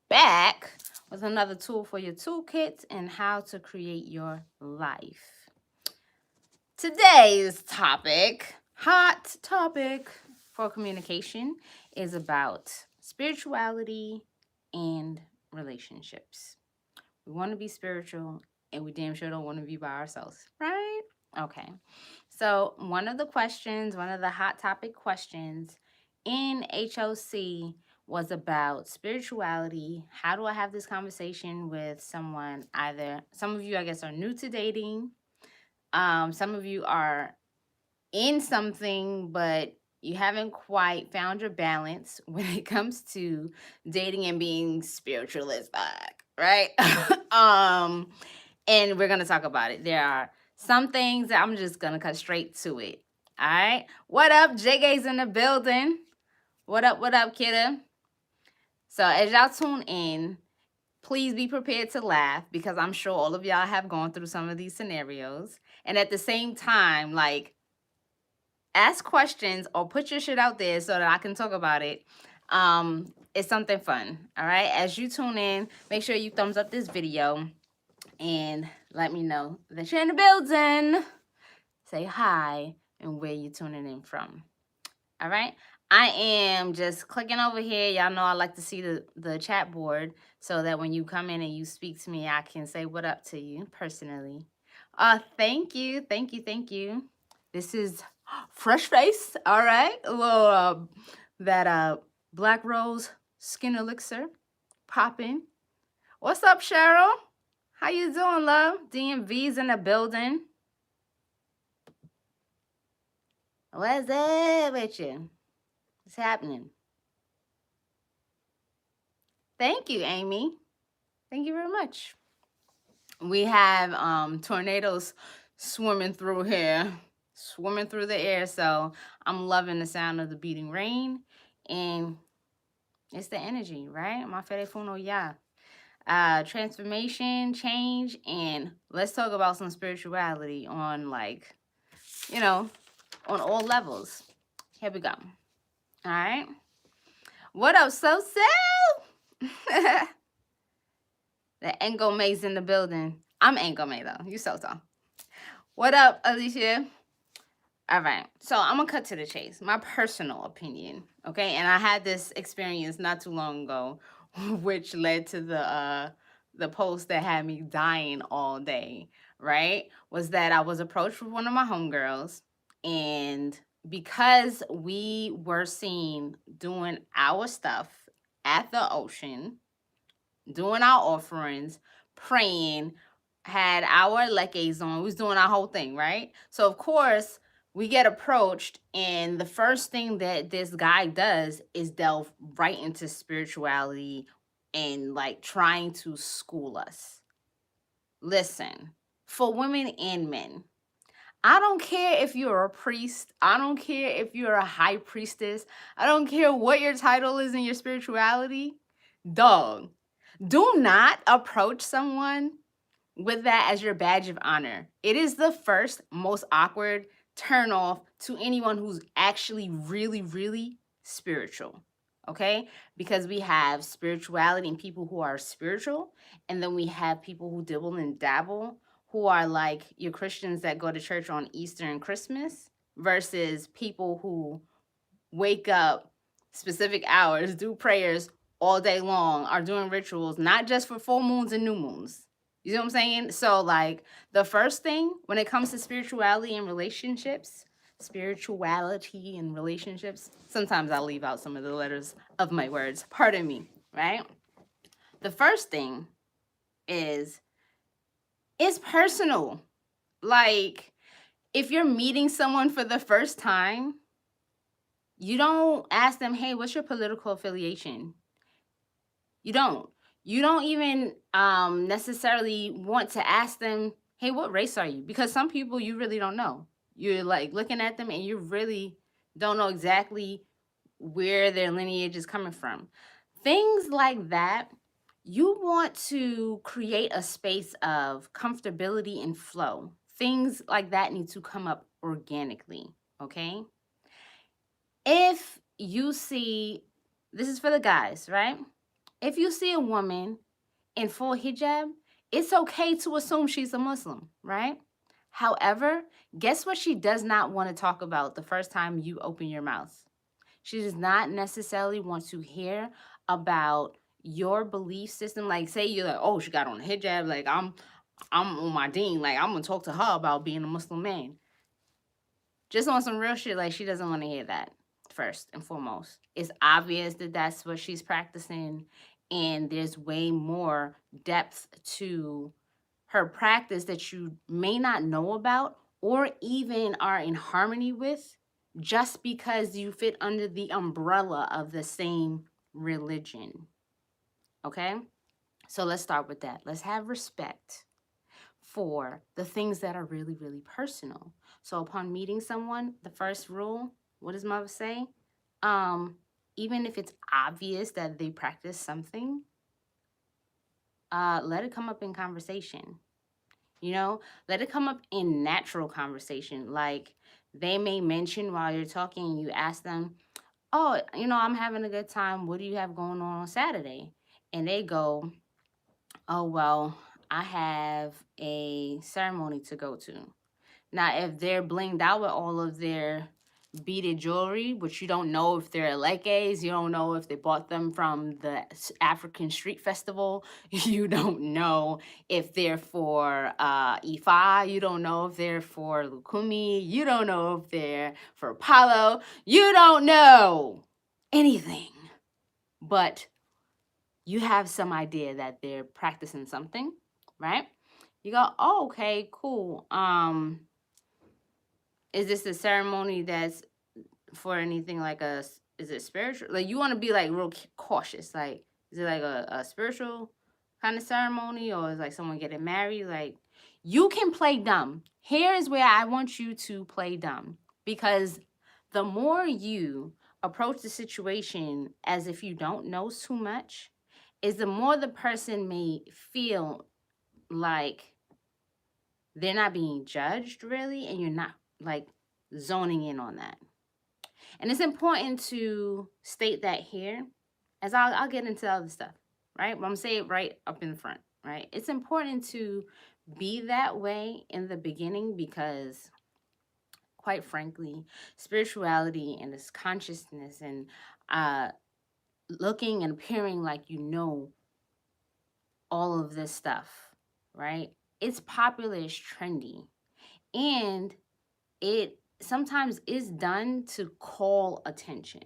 back with another tool for your toolkit and how to create your life. Today's topic, hot topic for communication, is about spirituality and relationships. We want to be spiritual and we damn sure don't want to be by ourselves, right? Okay. So, one of the hot topic questions in HOC was about spirituality. How do I have this conversation with someone? Either some of you, I guess, are new to dating. Some of you are in something, but you haven't quite found your balance when it comes to dating and being spiritual as fuck, right? um, and we're gonna talk about it. There are some things that I'm just gonna cut straight to it. All right. What up? JG's in the building. What up, kidda? So as y'all tune in, please be prepared to laugh because I'm sure all of y'all have gone through some of these scenarios. And at the same time, like, ask questions or put your shit out there so that I can talk about it. It's something fun. All right. As you tune in, make sure you thumbs up this video and let me know that you're in the building. Say hi and where you tuning in from. All right. I am just clicking over here. Y'all know I like to see the chat board so that when you come in and you speak to me, I can say what up to you personally. Thank you. Thank you. Thank you. This is Fresh Face. All right. A little that Black Rose Skin Elixir popping. What's up, Cheryl? How you doing, love? DMV's in the building. What's up with you? What's happening? Thank you, Amy. Thank you very much. We have tornadoes swimming through here, swimming through the air. So I'm loving the sound of the beating rain, and it's the energy, right? My telefono, yeah. Transformation, change, and let's talk about some spirituality on, like, on all levels. Here we go. All right. What up, so? The Engo May's in the building. I'm Engo May though. You so. What up, Alicia? All right. So I'm gonna cut to the chase. My personal opinion, okay? And I had this experience not too long ago, which led to the post that had me dying all day. Right? Was that I was approached with one of my homegirls, and because we were seen doing our stuff at the ocean, doing our offerings, praying, had our leques on. We was doing our whole thing, right? So of course we get approached, and the first thing that this guy does is delve right into spirituality and like trying to school us. Listen, for women and men, I don't care if you're a priest. I don't care if you're a high priestess. I don't care what your title is in your spirituality. Dog, do not approach someone with that as your badge of honor. It is the first most awkward turn off to anyone who's actually really, really spiritual. Okay? Because we have spirituality and people who are spiritual, and then we have people who dibble and dabble, who are like your Christians that go to church on Easter and Christmas, versus people who wake up specific hours, do prayers all day long, are doing rituals, not just for full moons and new moons. You know what I'm saying? So, like, the first thing when it comes to spirituality and relationships, sometimes I leave out some of the letters of my words. Pardon me, right? The first thing is it's personal. Like, if you're meeting someone for the first time, you don't ask them, hey, what's your political affiliation? You don't. You don't even necessarily want to ask them, hey, what race are you? Because some people you really don't know. You're like looking at them and you really don't know exactly where their lineage is coming from. Things like that, you want to create a space of comfortability and flow. Things like that need to come up organically, okay? If you see, this is for the guys, right? If you see a woman in full hijab, it's okay to assume she's a Muslim, right? However, guess what she does not want to talk about the first time you open your mouth? She does not necessarily want to hear about your belief system. Like, say you're like, oh, she got on a hijab, like I'm on my deen, like I'm gonna talk to her about being a Muslim man. Just on some real shit, like she doesn't want to hear that first and foremost. It's obvious that that's what she's practicing, and there's way more depth to her practice that you may not know about or even are in harmony with just because you fit under the umbrella of the same religion. Okay? So let's start with that. Let's have respect for the things that are really, really personal. So upon meeting someone, the first rule, what does mother say? Even if it's obvious that they practice something, let it come up in conversation. You know, let it come up in natural conversation. Like they may mention while you're talking, and you ask them, oh, I'm having a good time. What do you have going on Saturday? And they go, oh, well, I have a ceremony to go to. Now, if they're blinged out with all of their beaded jewelry, which you don't know if they're lekes, you don't know if they bought them from the African Street Festival, you don't know if they're for Ifa, you don't know if they're for Lukumi, you don't know if they're for Apollo, you don't know anything, but you have some idea that they're practicing something, right? You go, oh, okay, cool. Is this a ceremony that's for anything like is it spiritual? Like you want to be like real cautious. Like, is it like a spiritual kind of ceremony, or is like someone getting married? Like, you can play dumb. Here is where I want you to play dumb, because the more you approach the situation as if you don't know too much, is the more the person may feel like they're not being judged really, and you're not like zoning in on that. And it's important to state that here, as I'll get into other stuff, right? But I'm saying it right up in the front, right? It's important to be that way in the beginning because, quite frankly, spirituality and this consciousness and looking and appearing like you know all of this stuff, right? It's popular, it's trendy, and it sometimes is done to call attention.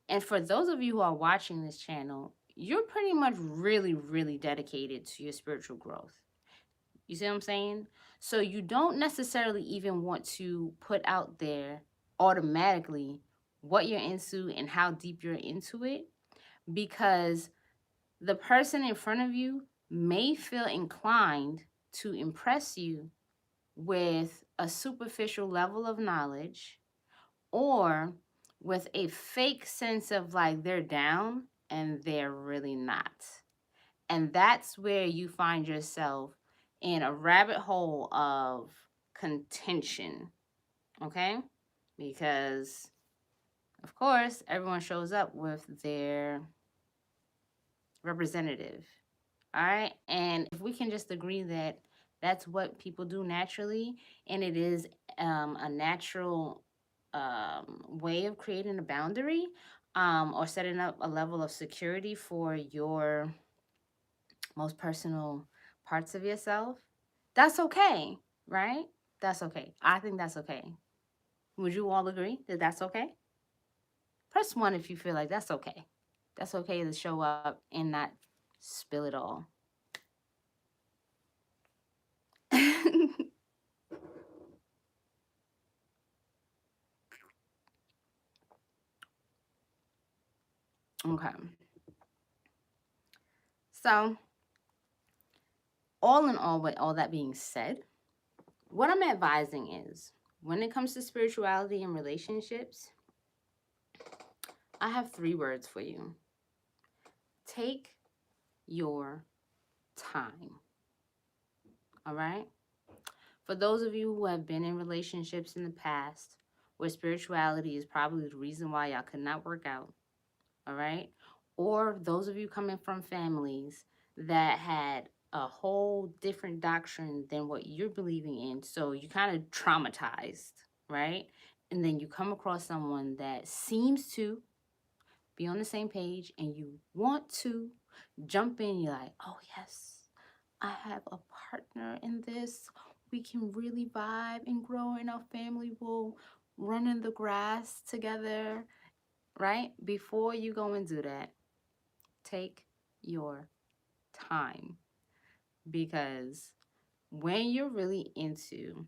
And for those of you who are watching this channel, you're pretty much really, really dedicated to your spiritual growth. You see what I'm saying? So you don't necessarily even want to put out there automatically what you're into and how deep you're into it, because the person in front of you may feel inclined to impress you with a superficial level of knowledge, or with a fake sense of like they're down and they're really not. And that's where you find yourself in a rabbit hole of contention, okay? Because, of course, everyone shows up with their representative, all right? And if we can just agree that that's what people do naturally, and it is a natural way of creating a boundary, or setting up a level of security for your most personal parts of yourself, that's okay, right? That's okay. I think that's okay. Would you all agree that that's okay? Press one if you feel like that's okay. That's okay to show up and not spill it all. Okay. So, all in all, with all that being said, what I'm advising is when it comes to spirituality and relationships, I have 3 words for you. Take your time. All right? For those of you who have been in relationships in the past where spirituality is probably the reason why y'all could not work out, all right? or those of you coming from families that had a whole different doctrine than what you're believing in, so you kind of traumatized, right? And then you come across someone that seems to be on the same page and you want to jump in, you're like, oh yes, I have a partner in this. We can really vibe and grow, and our family will run in the grass together, right? Before you go and do that, take your time, because when you're really into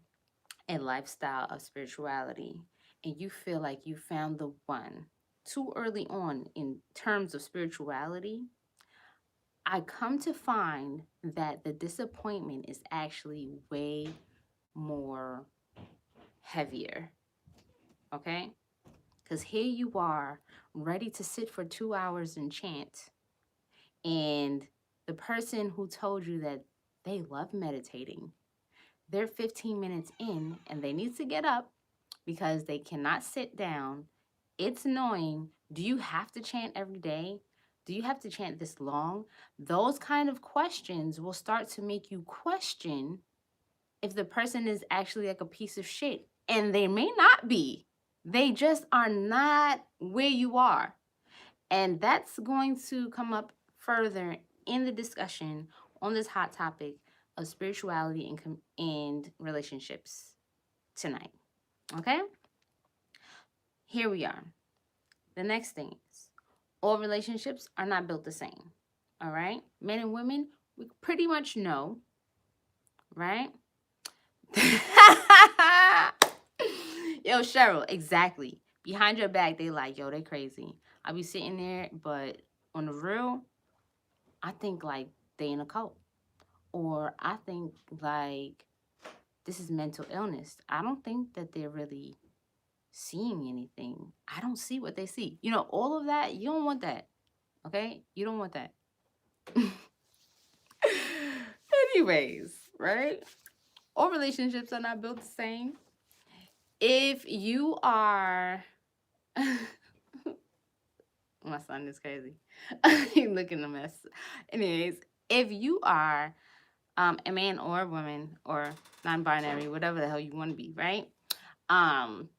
a lifestyle of spirituality and you feel like you found the one too early on in terms of spirituality, I come to find that the disappointment is actually way more heavier, okay? Because here you are ready to sit for 2 hours and chant, and the person who told you that they love meditating, they're 15 minutes in and they need to get up because they cannot sit down. It's annoying. Do you have to chant every day? Do you have to chant this long? Those kind of questions will start to make you question if the person is actually like a piece of shit. And they may not be. They just are not where you are. And that's going to come up further in the discussion on this hot topic of spirituality and relationships tonight. Okay? Here we are. The next thing is, all relationships are not built the same. All right? Men and women, we pretty much know, right? Yo, Cheryl, exactly. Behind your back, they like, yo, they crazy. I be sitting there, but on the real, I think like they in a cult. Or I think like this is mental illness. I don't think that they're really seeing anything. I don't see what they see. You know, all of that, you don't want that. Okay? You don't want that. Anyways, right? All relationships are not built the same. If you are my son is crazy. He's looking a mess. Anyways, if you are a man or a woman or non-binary, whatever the hell you want to be, right? Um,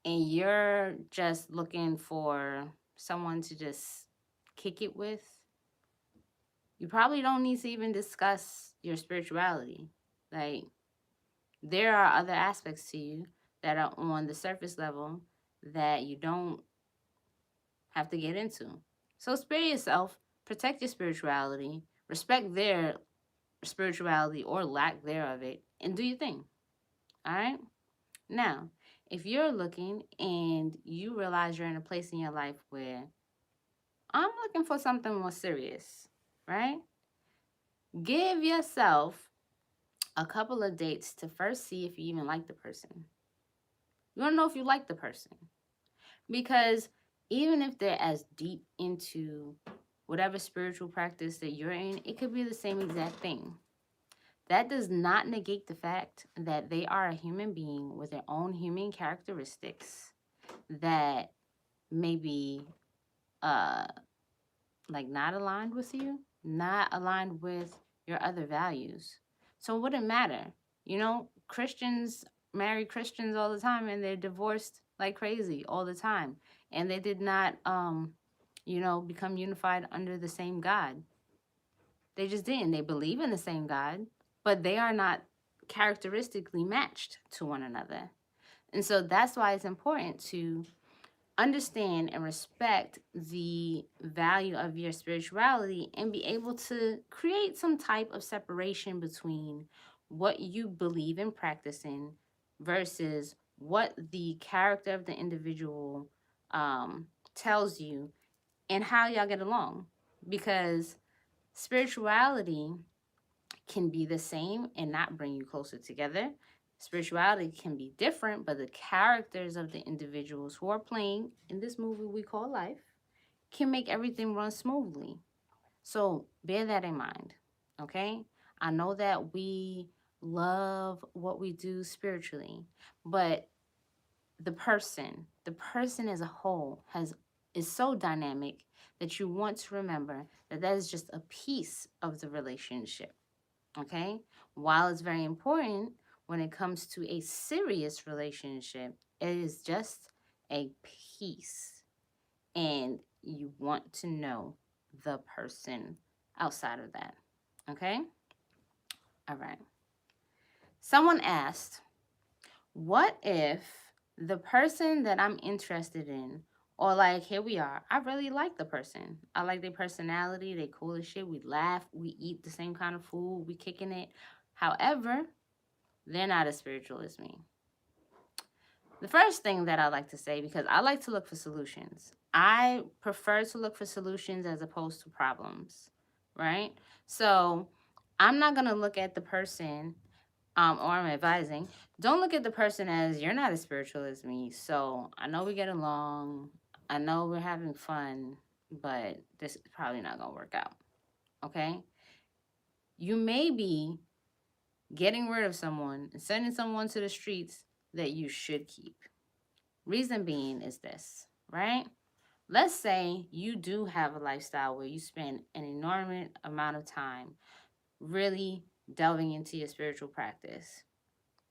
and you're just looking for someone to just kick it with, you probably don't need to even discuss your spirituality. Like, there are other aspects to you that are on the surface level that you don't have to get into. So spare yourself, protect your spirituality, respect their spirituality or lack thereof it, and do your thing. All right? Now, if you're looking and you realize you're in a place in your life where I'm looking for something more serious, right? Give yourself a couple of dates to first see if you even like the person. You want to know if you like the person. Because even if they're as deep into whatever spiritual practice that you're in, it could be the same exact thing. That does not negate the fact that they are a human being with their own human characteristics that may be like not aligned with you, not aligned with your other values. So it wouldn't matter. You know, Christians marry Christians all the time and they're divorced like crazy all the time. And they did not become unified under the same God. They just didn't. They believe in the same God, but they are not characteristically matched to one another. And so that's why it's important to understand and respect the value of your spirituality and be able to create some type of separation between what you believe in practicing versus what the character of the individual tells you and how y'all get along. Because spirituality can be the same and not bring you closer together. Spirituality can be different, but the characters of the individuals who are playing in this movie we call life can make everything run smoothly. So bear that in mind, okay? I know that we love what we do spiritually, but the person as a whole is so dynamic that you want to remember that that is just a piece of the relationship. Okay? While it's very important when it comes to a serious relationship, it is just a piece. And you want to know the person outside of that. Okay? All right. Someone asked, what if the person that I'm interested in, or like here we are, I really like the person. I like their personality, they cool as shit. We laugh, we eat the same kind of food, we kicking it. However, they're not as spiritual as me. The first thing that I like to say, because I like to look for solutions, I prefer to look for solutions as opposed to problems, right? So I'm not going to look at the person, or I'm advising, don't look at the person as you're not as spiritual as me. So I know we get along, I know we're having fun, but this is probably not going to work out, okay? You may be getting rid of someone and sending someone to the streets that you should keep. Reason being is this, right? Let's say you do have a lifestyle where you spend an enormous amount of time really delving into your spiritual practice.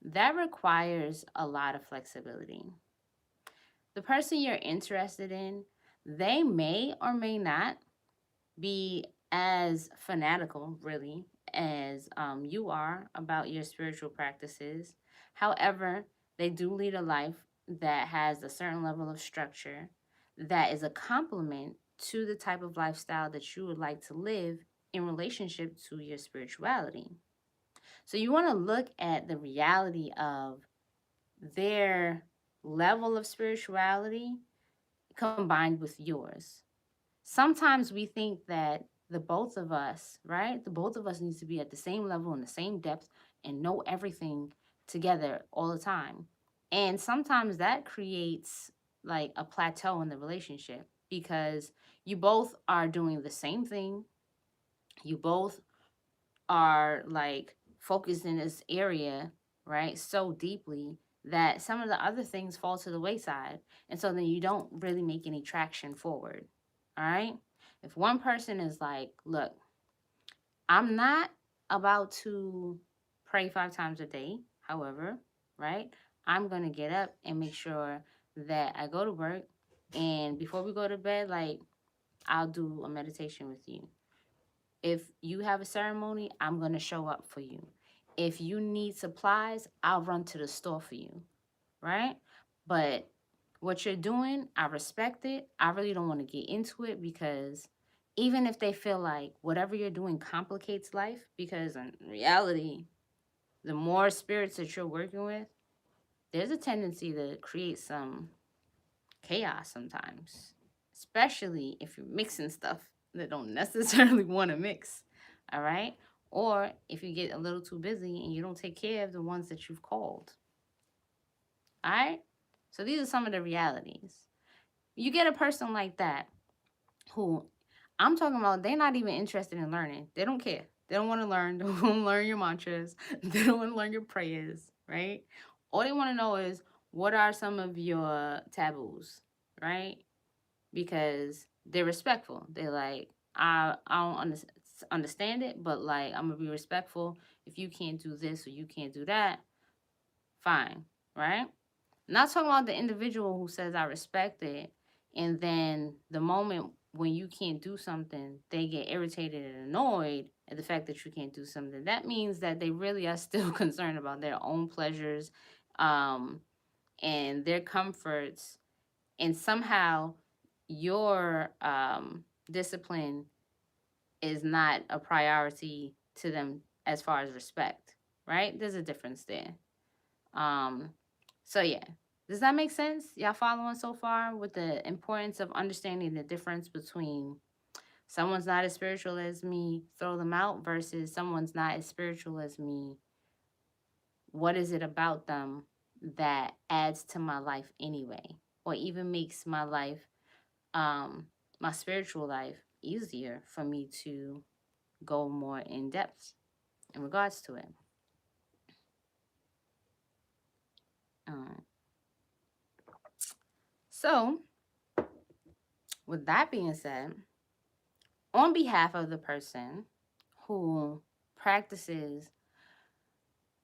That requires a lot of flexibility. The person you're interested in, they may or may not be as fanatical, really, as you are about your spiritual practices. However, they do lead a life that has a certain level of structure that is a complement to the type of lifestyle that you would like to live in relationship to your spirituality. So you want to look at the reality of their level of spirituality combined with yours. Sometimes we think that the both of us, right? The both of us needs to be at the same level and the same depth and know everything together all the time. And sometimes that creates like a plateau in the relationship because you both are doing the same thing. You both are like focused in this area, right? So deeply that some of the other things fall to the wayside. And so then you don't really make any traction forward. All right. If one person is like, look, I'm not about to pray 5 times a day, however, right? I'm going to get up and make sure that I go to work. And before we go to bed, like, I'll do a meditation with you. If you have a ceremony, I'm going to show up for you. If you need supplies, I'll run to the store for you, right? But what you're doing, I respect it. I really don't want to get into it because even if they feel like whatever you're doing complicates life, because in reality, the more spirits that you're working with, there's a tendency to create some chaos sometimes, especially if you're mixing stuff that don't necessarily want to mix. All right. Or if you get a little too busy and you don't take care of the ones that you've called. All right. So these are some of the realities. You get a person like that who I'm talking about, they're not even interested in learning. They don't care. They don't want to learn. They don't want to learn your mantras. They don't want to learn your prayers, right? All they want to know is what are some of your taboos, right? Because they're respectful. They're like, I don't understand it, but like I'm gonna be respectful. If you can't do this or you can't do that, fine, right? Not talking about the individual who says I respect it, and then the moment when you can't do something, they get irritated and annoyed at the fact that you can't do something. That means that they really are still concerned about their own pleasures, um, and their comforts, and somehow your discipline is not a priority to them as far as respect, right? There's a difference there. Um, so yeah, does that make sense? Y'all following so far with the importance of understanding the difference between someone's not as spiritual as me, throw them out, versus someone's not as spiritual as me. What is it about them that adds to my life anyway, or even makes my life, um, my spiritual life, easier for me to go more in depth in regards to it? Um, so, with that being said, on behalf of the person who practices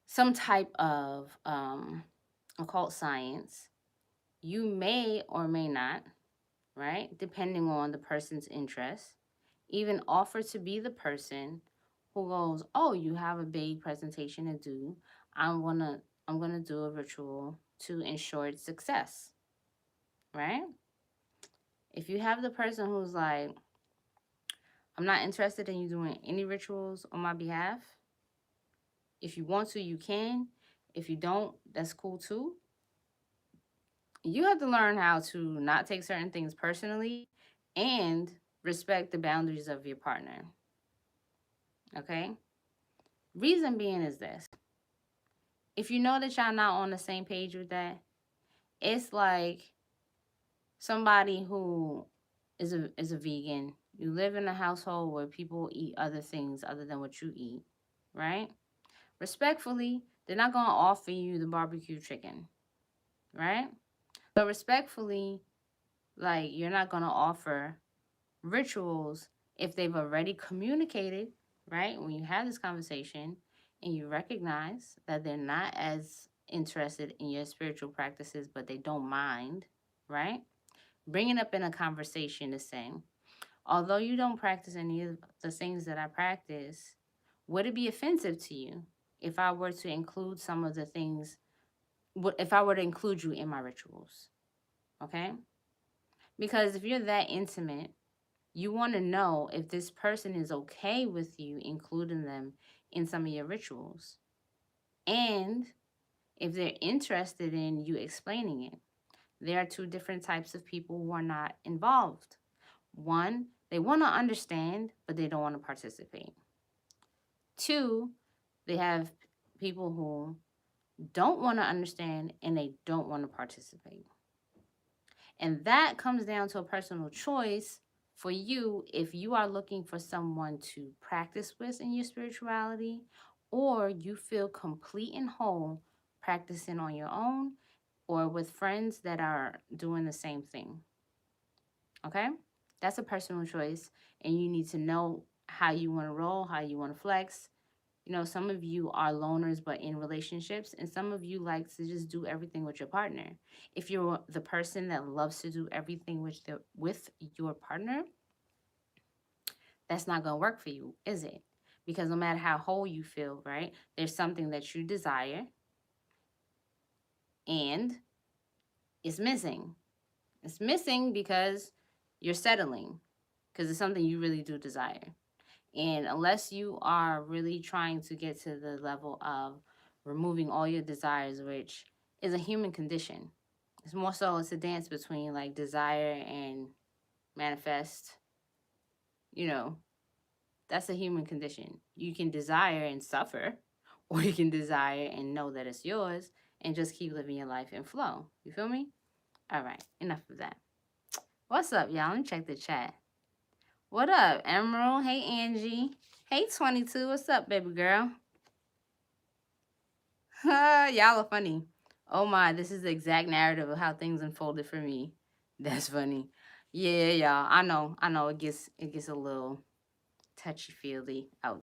some type of occult science, you may or may not, right, depending on the person's interest, even offer to be the person who goes, "Oh, you have a big presentation to do. I'm gonna I'm gonna do a ritual to ensure its success." Right? If you have the person who's like, "I'm not interested in you doing any rituals on my behalf. If you want to, you can. If you don't, that's cool too." You have to learn how to not take certain things personally and respect the boundaries of your partner. Okay? Reason being is this. If you know that y'all not on the same page with that, it's like somebody who is a vegan. You live in a household where people eat other things other than what you eat, right? Respectfully, they're not gonna offer you the barbecue chicken, right? But respectfully, like you're not gonna offer rituals if they've already communicated, right? When you have this conversation and you recognize that they're not as interested in your spiritual practices, but they don't mind, right? Bring it up in a conversation the same. Although you don't practice any of the things that I practice, would it be offensive to you if I were to include some of the things, if I were to include you in my rituals? Okay? Because if you're that intimate, you want to know if this person is okay with you including them in some of your rituals. And if they're interested in you explaining it. There are two different types of people who are not involved. One, they want to understand, but they don't want to participate. Two, they have people who don't want to understand and they don't want to participate. And that comes down to a personal choice for you if you are looking for someone to practice with in your spirituality, or you feel complete and whole practicing on your own or with friends that are doing the same thing. Okay? That's a personal choice, and you need to know how you want to roll, how you want to flex. You know, some of you are loners but in relationships, and some of you like to just do everything with your partner. If you're the person that loves to do everything with your partner, that's not going to work for you, is it? Because no matter how whole you feel, right, there's something that you desire and it's missing. It's missing because you're settling, because it's something you really do desire. And unless you are really trying to get to the level of removing all your desires, which is a human condition, it's more so it's a dance between like desire and manifest. You know, that's a human condition. You can desire and suffer, or you can desire and know that it's yours and just keep living your life in flow. You feel me? All right, enough of that. What's up, y'all? Let me check the chat. What up, Emerald? Hey, Angie. Hey, 22. What's up, baby girl? Y'all are funny. Oh my, this is the exact narrative of how things unfolded for me. That's funny. Yeah, y'all. I know. It gets a little touchy feely out